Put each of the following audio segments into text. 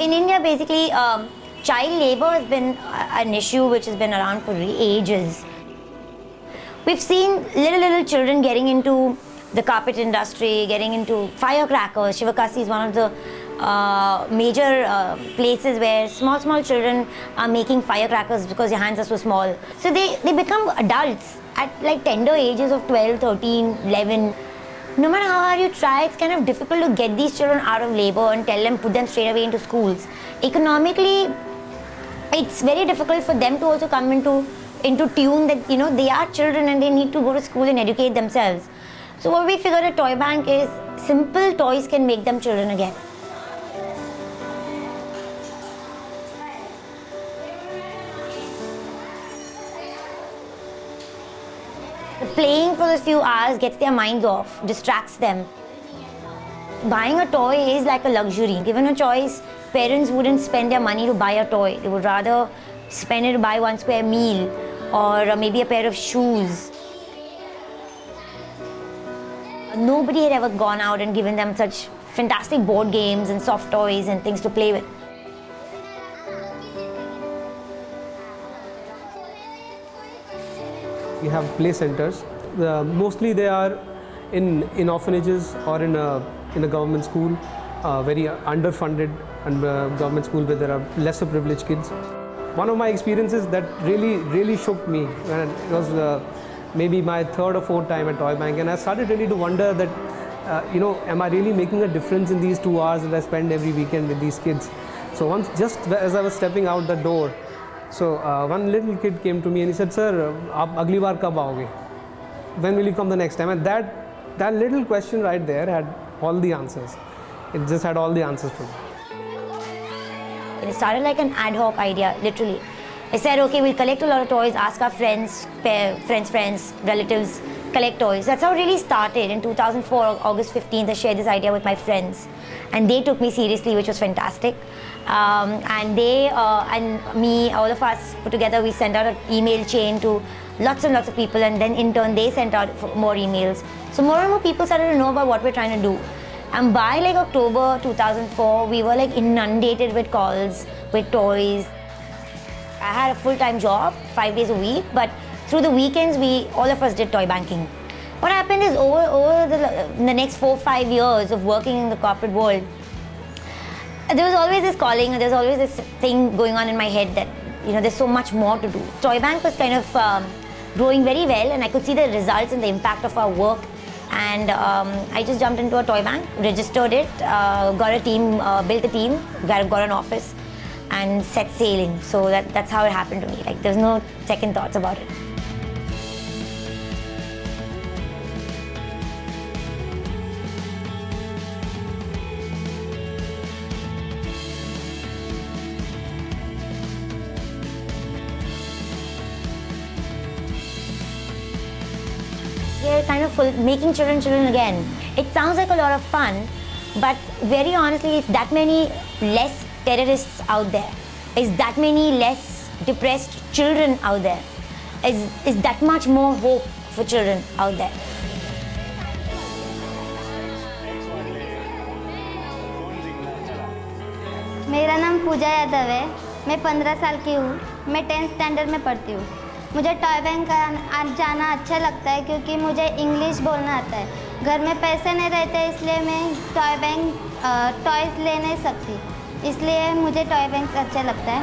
In India, basically, child labor has been an issue which has been around for ages. We've seen little children getting into the carpet industry, getting into firecrackers. Shivakasi is one of the major places where small children are making firecrackers because their hands are so small. So they become adults at like tender ages of 12, 13, 11. No matter how hard you try, it's kind of difficult to get these children out of labor and put them straight away into schools. Economically, it's very difficult for them to also come into tune that, you know, they are children and they need to go to school and educate themselves. So what we figured at Toybank is simple toys can make them children again. Playing for a few hours gets their minds off, distracts them. Buying a toy is like a luxury. Given a choice, parents wouldn't spend their money to buy a toy. They would rather spend it to buy one square meal or maybe a pair of shoes. Nobody had ever gone out and given them such fantastic board games and soft toys and things to play with. We have play centers. Mostly they are in orphanages or in a government school, very underfunded and government school where there are lesser privileged kids. One of my experiences that really shook me, and it was maybe my third or fourth time at Toybank, and I started really to wonder that, am I really making a difference in these 2 hours that I spend every weekend with these kids? So once, just as I was stepping out the door, so one little kid came to me and he said, "Sir, aap agli baar kab aoge? When will you come the next time?" And that little question right there had all the answers. It just had all the answers for me. It started like an ad hoc idea, literally. I said, okay, we'll collect a lot of toys, ask our friends, relatives, collect toys. That's how it really started. In 2004, August 15th, I shared this idea with my friends. And they took me seriously, which was fantastic. And they and me, all of us put together, we sent out an email chain to lots and lots of people. And then in turn, they sent out more emails. So more and more people started to know about what we're trying to do. And by like October 2004, we were like inundated with calls, with toys. I had a full-time job, 5 days a week, but through the weekends, all of us did toy banking. What happened is over the next 4 or 5 years of working in the corporate world, there was always this calling, there was always this thing going on in my head that, you know, there's so much more to do. Toybank was kind of growing very well, and I could see the results and the impact of our work. And I just jumped into a Toybank, registered it, got a team, built a team, got an office, and set sailing. So that's how it happened to me. Like, there's no second thoughts about it. We're kind of making children again. It sounds like a lot of fun, but very honestly, it's that many less terrorists out there, is that many less depressed children out there, is that much more hope for children out there. मेरा नाम पूजा यादव है, मैं 15 साल की हूँ, मैं 10th standard में पढ़ती हूँ। मुझे टॉयबैंक जाना अच्छा लगता है क्योंकि मुझे इंग्लिश बोलना आता है। घर में पैसे नहीं रहते इसलिए मैं टॉयज़ ले नहीं सकती, इसलिए मुझे टॉयबैंक अच्छा लगता है।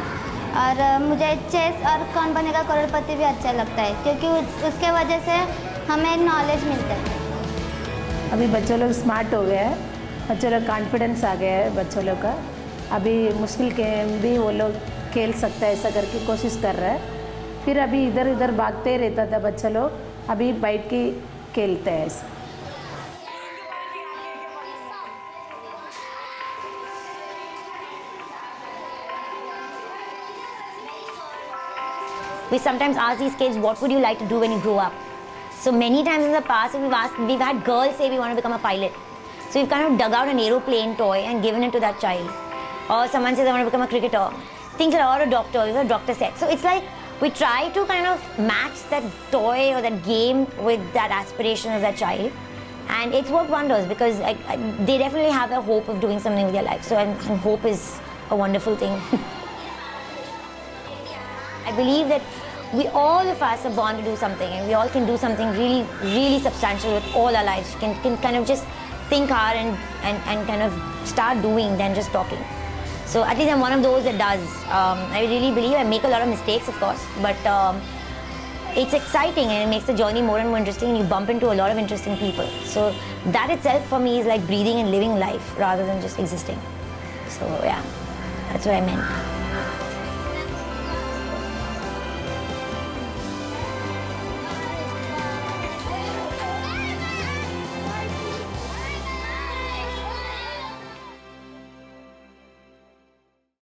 और मुझे चेस और कौन बनेगा करोड़पति भी अच्छा लगता है क्योंकि उसके वजह से हमें नॉलेज मिलता है। अभी बच्चों लोग स्मार्ट हो गए हैं, बच्चों लोग कॉन्फिडेंस आ गया है बच्चों लोग का। अभी मुश्किल गेम भी वो लोग खेल सकता है, ऐसा करके कोशिश कर रहा है। फिर अभी इधर उधर भागते ही रहता था बच्चा लोग, अभी बैठ के खेलते हैं ऐसे। We sometimes ask these kids, what would you like to do when you grow up? So many times in the past, we've had girls say we want to become a pilot. So we've kind of dug out an aeroplane toy and given it to that child. Or someone says, I want to become a cricketer. Things like, or a doctor, a doctor set. So it's like, we try to kind of match that toy or that game with that aspiration of that child. And it's worked wonders because they definitely have a hope of doing something with their life. So and hope is a wonderful thing. I believe that we all of us are born to do something, and we all can do something really, really substantial with all our lives. Can kind of just think hard and kind of start doing than just talking. So at least I'm one of those that does. I really believe I make a lot of mistakes, of course, but it's exciting and it makes the journey more and more interesting, and you bump into a lot of interesting people. So that itself for me is like breathing and living life rather than just existing. So yeah, that's what I meant.